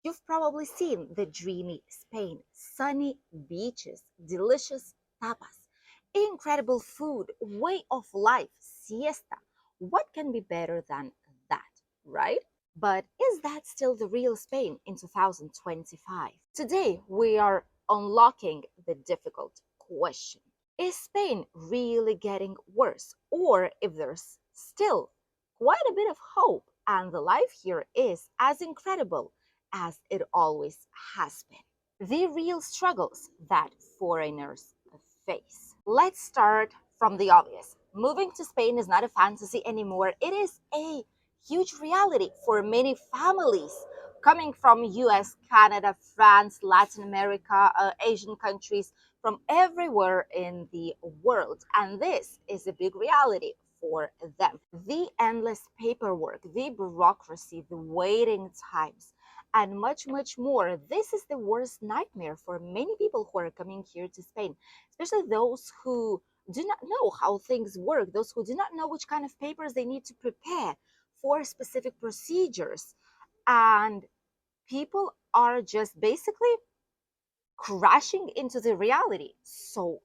You've probably seen the dreamy Spain, sunny beaches, delicious tapas, incredible food, way of life, siesta. What can be better than that, right? But is that still the real Spain in 2025? Today, we are unlocking the difficult question. Is Spain really getting worse? Or if there's still quite a bit of hope and the life here is as incredible as it always has been? The real struggles that foreigners face. Let's start from the obvious. Moving to Spain is not a fantasy anymore, it is a huge reality for many families coming from US, Canada, France, Latin America, Asian countries, from everywhere in the world. And this is a big reality for them. The endless paperwork, the bureaucracy, the waiting times, and much, much more. This is the worst nightmare for many people who are coming here to Spain, especially those who do not know how things work, those who do not know which kind of papers they need to prepare for specific procedures. And people are just basically crashing into the reality so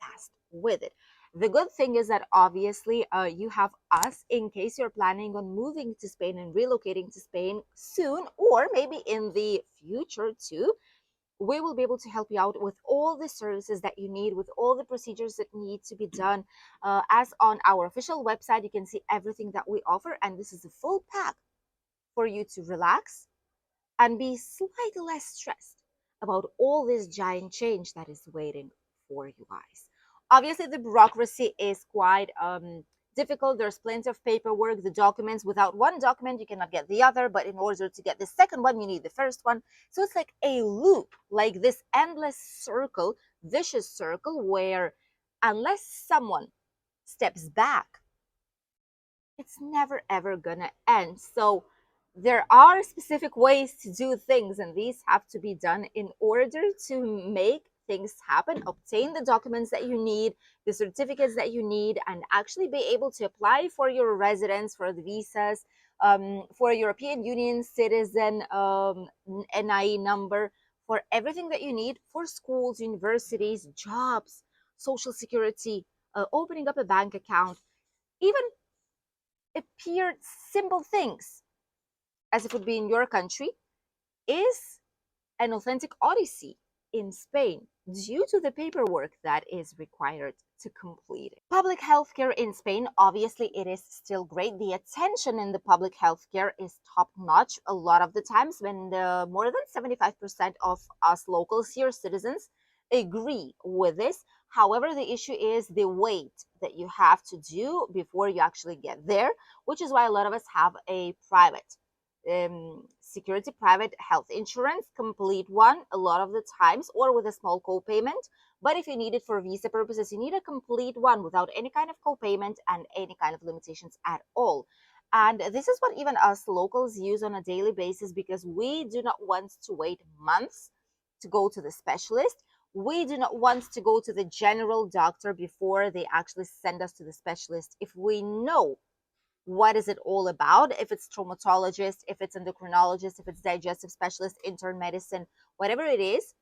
fast with it. The good thing is that obviously you have us in case you're planning on moving to Spain and relocating to Spain soon, or maybe in the future too. We will be able to help you out with all the services that you need, with all the procedures that need to be done. As on our official website, you can see everything that we offer, and this is a full pack for you to relax and be slightly less stressed about all this giant change that is waiting for you guys. Obviously, the bureaucracy is quite difficult. There's plenty of paperwork, the documents. Without one document, you cannot get the other. But in order to get the second one, you need the first one. So it's like a loop, like this endless circle, vicious circle, where unless someone steps back, it's never ever gonna end. So there are specific ways to do things, and these have to be done in order to make things happen. Obtain the documents that you need, the certificates that you need, and actually be able to apply for your residence, for the visas, for a European Union citizen NIE number, for everything that you need for schools, universities, jobs, social security, opening up a bank account, even appeared simple things as if it would be in your country, is an authentic odyssey in Spain due to the paperwork that is required to complete it. Public healthcare in Spain, obviously, it is still great. The attention in the public healthcare is top notch. A lot of the times, when more than 75% of us locals here, citizens, agree with this. However, the issue is the wait that you have to do before you actually get there, which is why a lot of us have a private security, private health insurance, complete one a lot of the times, or with a small co-payment. But if you need it for visa purposes, you need a complete one without any kind of co-payment and any kind of limitations at all. And this is what even us locals use on a daily basis, because we do not want to wait months to go to the specialist. We do not want to go to the general doctor before they actually send us to the specialist. If we know what is it all about, if it's traumatologist, if it's endocrinologist, if it's digestive specialist, intern medicine, whatever it is,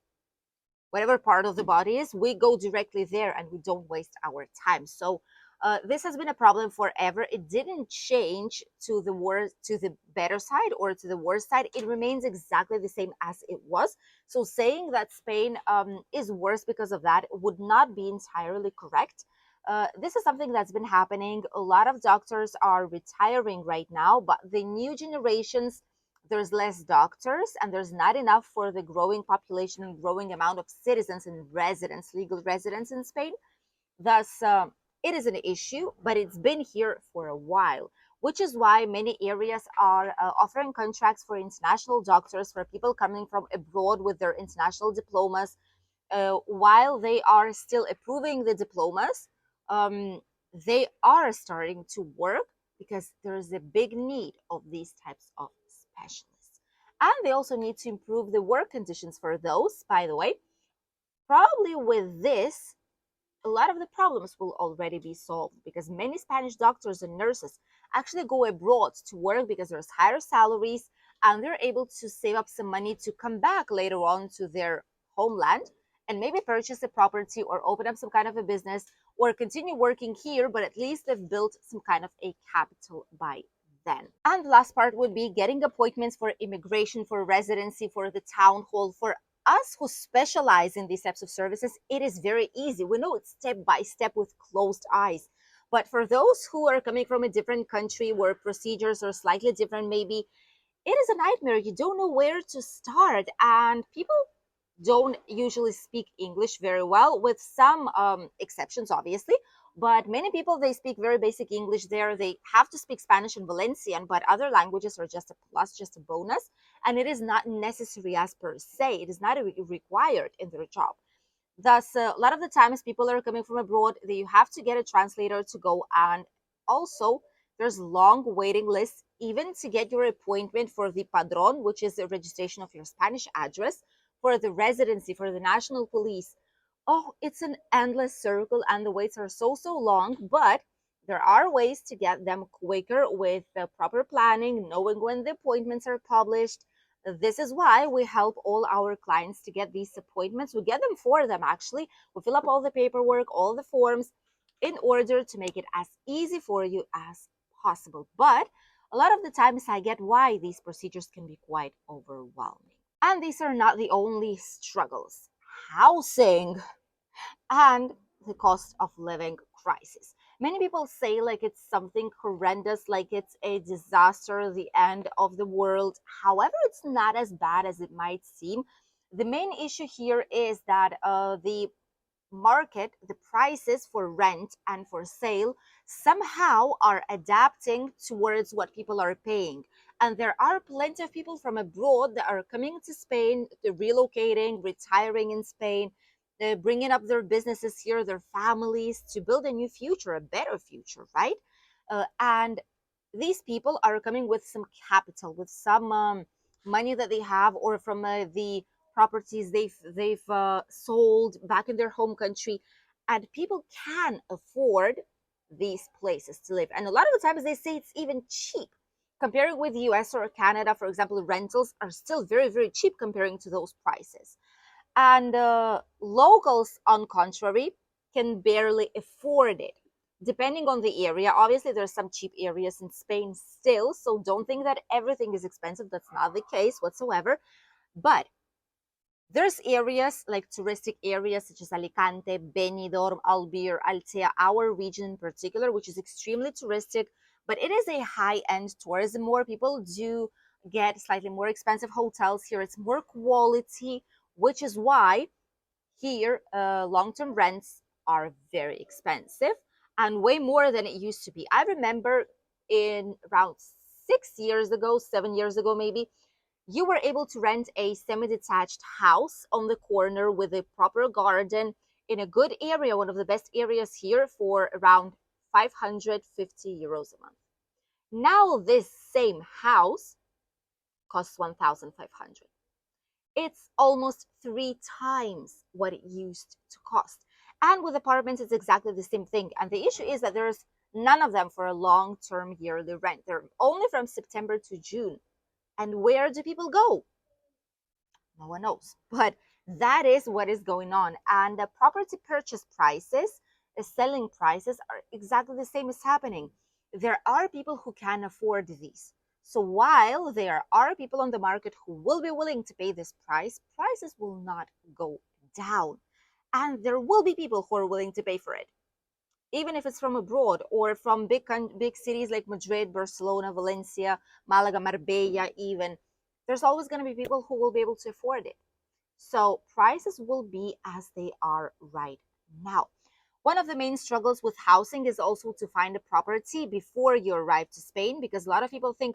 whatever part of the body is, we go directly there and we don't waste our time. So this has been a problem forever. It didn't change to the worse, to the better side or to the worse side. It remains exactly the same as it was. So saying that Spain is worse because of that would not be entirely correct. This is something that's been happening. A lot of doctors are retiring right now, but the new generations, there's less doctors and there's not enough for the growing population and growing amount of citizens and residents, legal residents in Spain. Thus, it is an issue, but it's been here for a while, which is why many areas are offering contracts for international doctors, for people coming from abroad with their international diplomas. While they are still approving the diplomas, they are starting to work because there is a big need of these types of specialists. And they also need to improve the work conditions for those, by the way. Probably with this, a lot of the problems will already be solved, because many Spanish doctors and nurses actually go abroad to work because there's higher salaries and they're able to save up some money to come back later on to their homeland and maybe purchase a property or open up some kind of a business or continue working here, but at least they've built some kind of a capital by then. And the last part would be getting appointments for immigration, for residency, for the town hall. For us who specialize in these types of services, it is very easy. We know it step by step with closed eyes. But for those who are coming from a different country where procedures are slightly different, maybe it is a nightmare. You don't know where to start, and people don't usually speak English very well, with some exceptions, obviously. But many people, they speak very basic English there. They have to speak Spanish and Valencian, but other languages are just a plus, just a bonus. And it is not necessary as per se. It is not required in their job. Thus, a lot of the times people are coming from abroad, that you have to get a translator to go, and also there's long waiting lists even to get your appointment for the padron, which is the registration of your Spanish address, for the residency, for the national police. Oh, it's an endless circle, and the waits are so long, but there are ways to get them quicker with the proper planning, knowing when the appointments are published. This is why we help all our clients to get these appointments. We get them for them, actually. We fill up all the paperwork, all the forms, in order to make it as easy for you as possible. But a lot of the times I get why these procedures can be quite overwhelming. And these are not the only struggles. Housing and the cost of living crisis. Many people say like it's something horrendous, like it's a disaster, the end of the world. However, it's not as bad as it might seem. The main issue here is that the market, the prices for rent and for sale somehow are adapting towards what people are paying. And there are plenty of people from abroad that are coming to Spain, they're relocating, retiring in Spain, they're bringing up their businesses here, their families, to build a new future, a better future, right? And these people are coming with some capital, with some money that they have, or from the properties they've sold back in their home country, and people can afford these places to live. And a lot of the times they say it's even cheap. Comparing with the US or Canada, for example, rentals are still very cheap comparing to those prices. And locals, on contrary, can barely afford it, depending on the area. Obviously, there's some cheap areas in Spain still, so don't think that everything is expensive. That's not the case whatsoever. But there's areas like touristic areas such as Alicante, Benidorm, Albir, Altea, our region in particular, which is extremely touristic, but it is a high-end tourism. More people do get slightly more expensive hotels here. It's more quality, which is why here long-term rents are very expensive and way more than it used to be. I remember in around 6 years ago, 7 years ago maybe, you were able to rent a semi-detached house on the corner with a proper garden in a good area, one of the best areas here, for around 550 euros a month. Now this same house costs 1,500. It's almost 3 times what it used to cost. And with apartments, it's exactly the same thing. And the issue is that there's none of them for a long-term yearly rent. They're only from September to June. And where do people go? No one knows. But that is what is going on. And the property purchase prices, the selling prices are exactly the same as happening. There are people who can afford these. So while there are people on the market who will be willing to pay this price, prices will not go down. And there will be people who are willing to pay for it, even if it's from abroad or from big cities like Madrid, Barcelona, Valencia, Malaga, Marbella even. There's always going to be people who will be able to afford it. So prices will be as they are right now. One of the main struggles with housing is also to find a property before you arrive to Spain, because a lot of people think,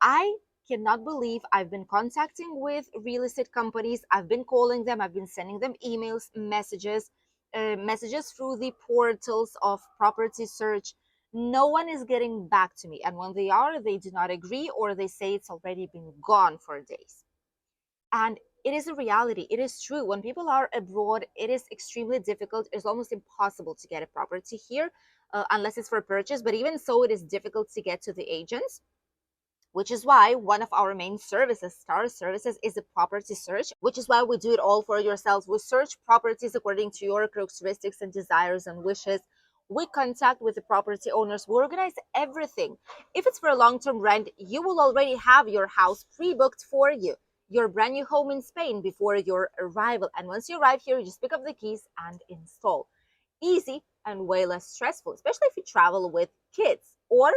I cannot believe I've been contacting with real estate companies, I've been calling them, I've been sending them emails, messages through the portals of property search. No one is getting back to me. And when they are, they do not agree, or they say it's already been gone for days. And it is a reality. It is true. When people are abroad, it is extremely difficult. It's almost impossible to get a property here, unless it's for purchase. But even so, it is difficult to get to the agents. which is why one of our main services, star services, is a property search, which is why we do it all for yourselves. We search properties according to your characteristics and desires and wishes. We contact with the property owners. We organize everything. If it's for a long-term rent, you will already have your house pre-booked for you, your brand new home in Spain before your arrival. And once you arrive here, you just pick up the keys and install. Easy and way less stressful, especially if you travel with kids or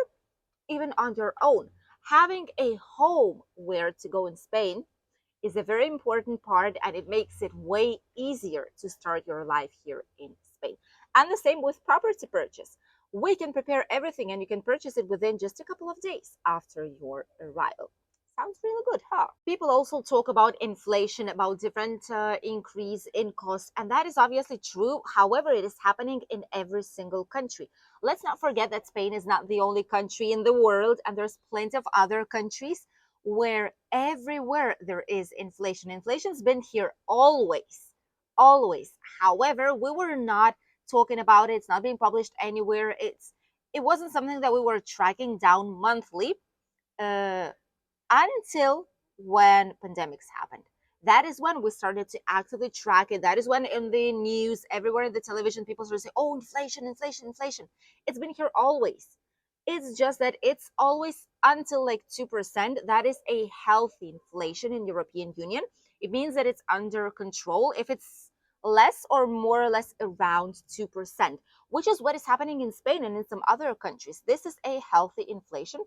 even on your own. Having a home where to go in Spain is a very important part, and it makes it way easier to start your life here in Spain. And the same with property purchase. We can prepare everything and you can purchase it within just a couple of days after your arrival. Sounds really good, huh? People also talk about inflation, about different increase in cost, and that is obviously true. However, it is happening in every single country. Let's not forget that Spain is not the only country in the world, and there's plenty of other countries where everywhere there is inflation. Inflation's been here always, always. However, we were not talking about it. It's not being published anywhere. It wasn't something that we were tracking down monthly. Until when pandemics happened. That is when we started to actively track it. That is when in the news, everywhere in the television, people started to say, oh, inflation, inflation, inflation. It's been here always. It's just that it's always until like 2%. That is a healthy inflation in European Union. It means that it's under control. If it's less or more or less around 2%, which is what is happening in Spain and in some other countries. This is a healthy inflation.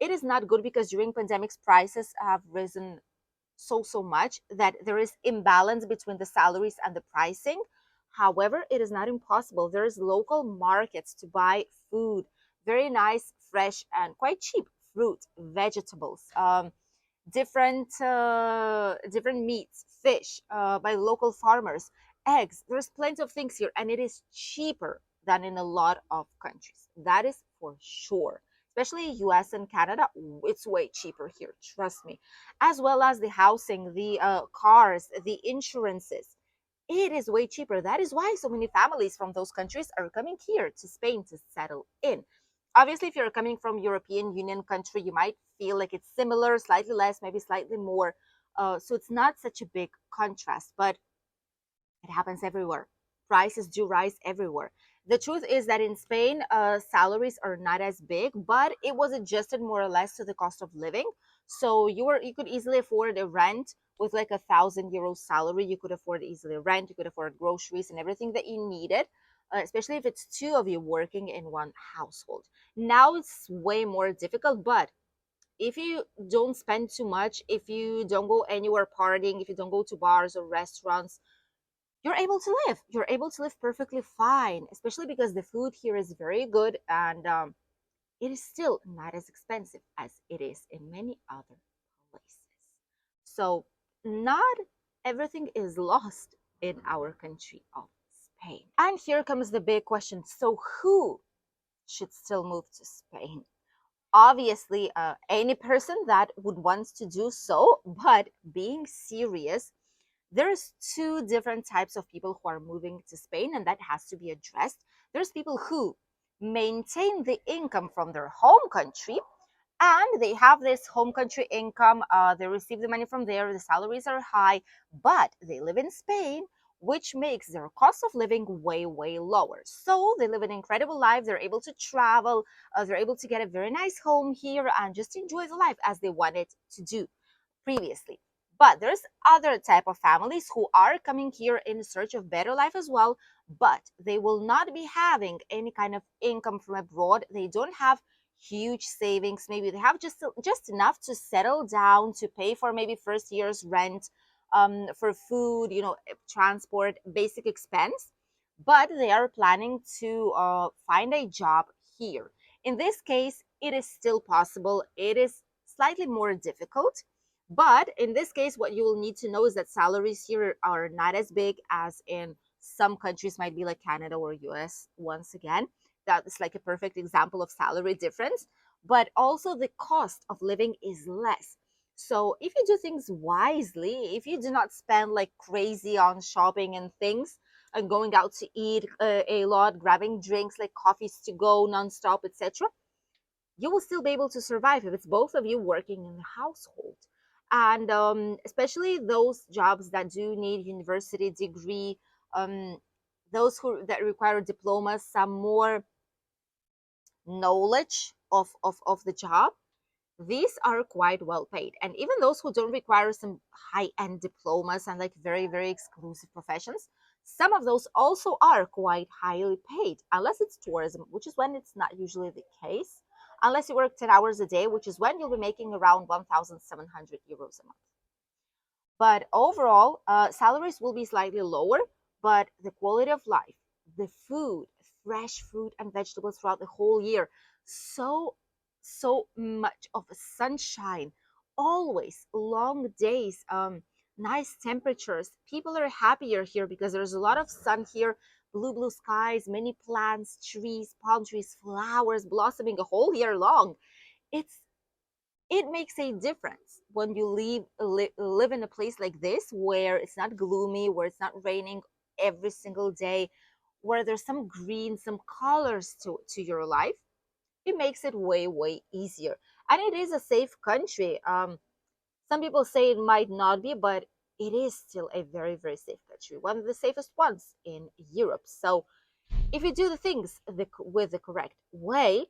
It is not good because during pandemics prices have risen so much that there is imbalance between the salaries and the pricing. However, it is not impossible. There's local markets to buy food, very nice, fresh, and quite cheap fruit, vegetables, different meats, fish by local farmers, eggs. There's plenty of things here, and it is cheaper than in a lot of countries. That is for sure. Especially US and Canada, it's way cheaper here, trust me. As well as the housing, the cars, the insurances. It is way cheaper. That is why so many families from those countries are coming here to Spain to settle in. Obviously, if you're coming from European Union country, you might feel like it's similar, slightly less, maybe slightly more. So it's not such a big contrast, but it happens everywhere. Prices do rise everywhere. The truth is that in Spain, salaries are not as big, but it was adjusted more or less to the cost of living. So you could easily afford a rent with like €1,000 salary. You could afford easily rent. You could afford groceries and everything that you needed, especially if it's two of you working in one household. Now it's way more difficult, but if you don't spend too much, if you don't go anywhere partying, if you don't go to bars or restaurants, you're able to live. You're able to live perfectly fine, especially because the food here is very good and it is still not as expensive as it is in many other places. So, not everything is lost in our country of Spain. And here comes the big question. So, who should still move to Spain? Obviously, any person that would want to do so, but being serious, there's two different types of people who are moving to Spain, and that has to be addressed. There's people who maintain the income from their home country, and they have this home country income. They receive the money from there, the salaries are high, but they live in Spain, which makes their cost of living way lower. So they live an incredible life. They're able to travel, they're able to get a very nice home here and just enjoy the life as they wanted to do previously. But there's other type of families who are coming here in search of better life as well, but they will not be having any kind of income from abroad. They don't have huge savings. Maybe they have just enough to settle down, to pay for maybe first year's rent, for food, transport, basic expense. But they are planning to find a job here. In this case, it is still possible. It is slightly more difficult, but in this case, what you will need to know is that salaries here are not as big as in some countries, might be like Canada or US. Once again, that is like a perfect example of salary difference. But also the cost of living is less. So if you do things wisely, if you do not spend like crazy on shopping and things and going out to eat a lot, grabbing drinks like coffees to go nonstop, etc., you will still be able to survive if it's both of you working in the household. And especially those jobs that do need university degree, um, those who that require diplomas, some more knowledge of the job, these are quite well paid. And even those who don't require some high end diplomas and like very, very exclusive professions, some of those also are quite highly paid, unless it's tourism, which is when it's not usually the case. Unless you work 10 hours a day, which is when you'll be making around 1,700 euros a month. But overall, salaries will be slightly lower, but the quality of life, the food, fresh fruit and vegetables throughout the whole year, so, so much of sunshine, always long days, nice temperatures. People are happier here because there's a lot of sun here, blue skies, many plants, trees, palm trees, flowers blossoming a whole year long. It's it makes a difference when you live in a place like this, where it's not gloomy, where it's not raining every single day, where there's some green, some colors to your life. It makes it way easier, and it is a safe country. Some people say it might not be, but it is still a very safe country, one of the safest ones in Europe. So if you do the things with the correct way,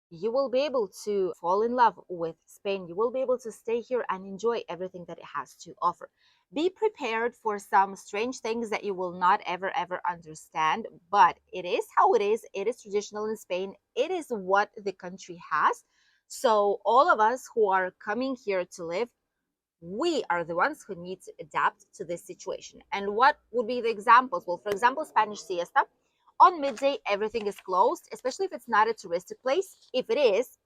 you will be able to fall in love with Spain. You will be able to stay here and enjoy everything that it has to offer. Be prepared for some strange things that you will not ever understand, but it is how it is. It is traditional in Spain. It is what the country has. So, all of us who are coming here to live, we are the ones who need to adapt to this situation. And what would be the examples? Well, for example, Spanish siesta. On midday, everything is closed, especially if it's not a touristic place. If it is,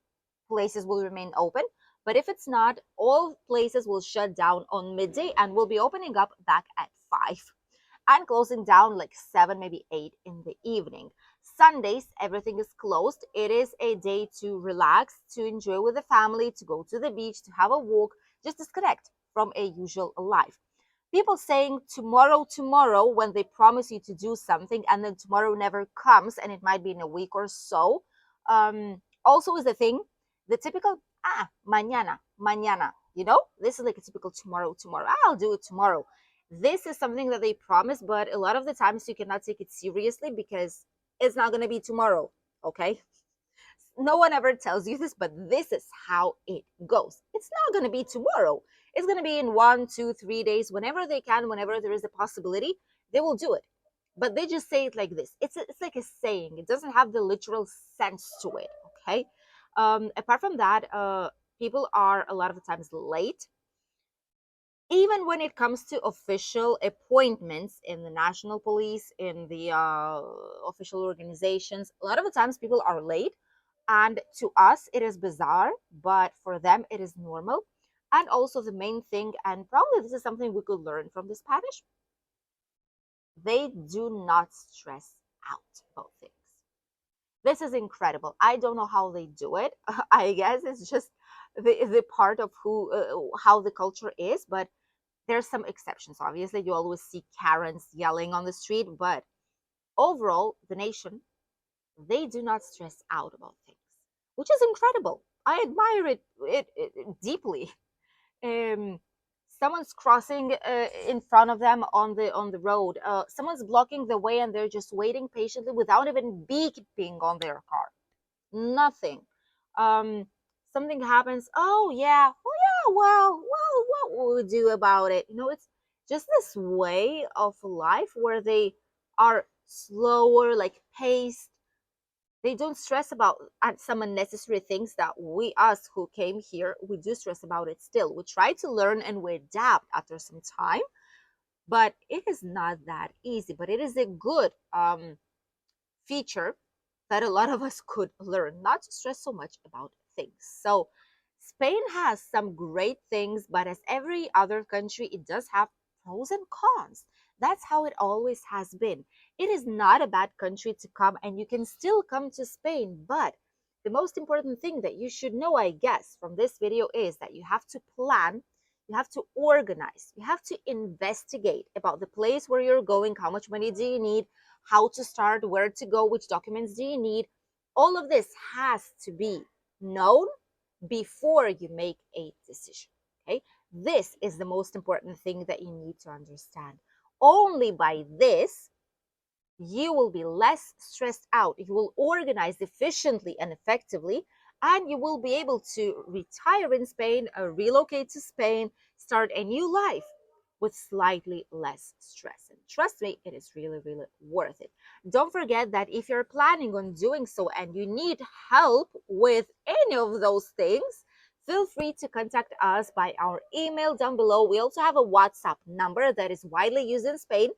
places will remain open. But if it's not, all places will shut down on midday and will be opening up back at 5 and closing down like 7, maybe 8 in the evening. Sundays, everything is closed. It is a day to relax, to enjoy with the family, to go to the beach, to have a walk, just disconnect from a usual life. People saying tomorrow when they promise you to do something and then tomorrow never comes and it might be in a week or so, also is a thing. The typical mañana, this is like a typical tomorrow, I'll do it tomorrow. This is something that they promise, but a lot of the times you cannot take it seriously because it's not going to be tomorrow. Okay, no one ever tells you this, but this is how it goes. It's not going to be tomorrow. It's going to be in 1, 2, 3 days, whenever they can, whenever there is a possibility, they will do it. But they just say it like this. It's like a saying. It doesn't have the literal sense to it. Okay. Apart from that, people are a lot of the times late. Even when it comes to official appointments in the national police, in the official organizations, a lot of the times people are late. And to us, it is bizarre, but for them, it is normal. And also, the main thing, and probably this is something we could learn from the Spanish, they do not stress out about things. This is incredible. I don't know how they do it. I guess it's just the part of how the culture is, but there's some exceptions. Obviously, you always see Karens yelling on the street, but overall, the nation, they do not stress out about things, which is incredible. I admire it deeply. Um, Someone's crossing in front of them on the road. Someone's blocking the way, and they're just waiting patiently without even beeping on their car. Nothing. Um, Something happens. Oh yeah. Well, what will we do about it? It's just this way of life where they are slower, like paced. They don't stress about some unnecessary things that we, us who came here, we do stress about it still. We try to learn and we adapt after some time, but it is not that easy. But it is a good feature that a lot of us could learn, not to stress so much about things. So Spain has some great things, but as every other country, it does have pros and cons. That's how it always has been. It is not a bad country to come, and you can still come to Spain. But the most important thing that you should know, I guess, from this video is that you have to plan, you have to organize, you have to investigate about the place where you're going, how much money do you need, how to start, where to go, which documents do you need. All of this has to be known before you make a decision. Okay, this is the most important thing that you need to understand. Only by this you will be less stressed out. You will organize efficiently and effectively, and you will be able to retire in Spain, relocate to Spain, start a new life with slightly less stress. And trust me, it is really, really worth it. Don't forget that if you're planning on doing so and you need help with any of those things, feel free to contact us by our email down below. We also have a WhatsApp number that is widely used in Spain,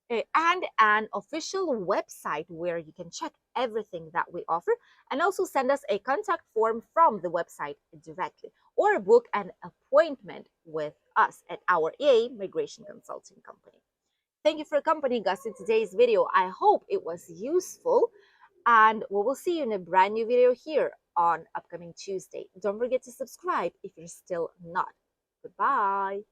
and an official website where you can check everything that we offer, and also send us a contact form from the website directly, or book an appointment with us at our EA Migration Consulting Company. Thank you for accompanying us in today's video. I hope it was useful, and we will see you in a brand new video here on upcoming Tuesday. Don't forget to subscribe if you're still not. Goodbye.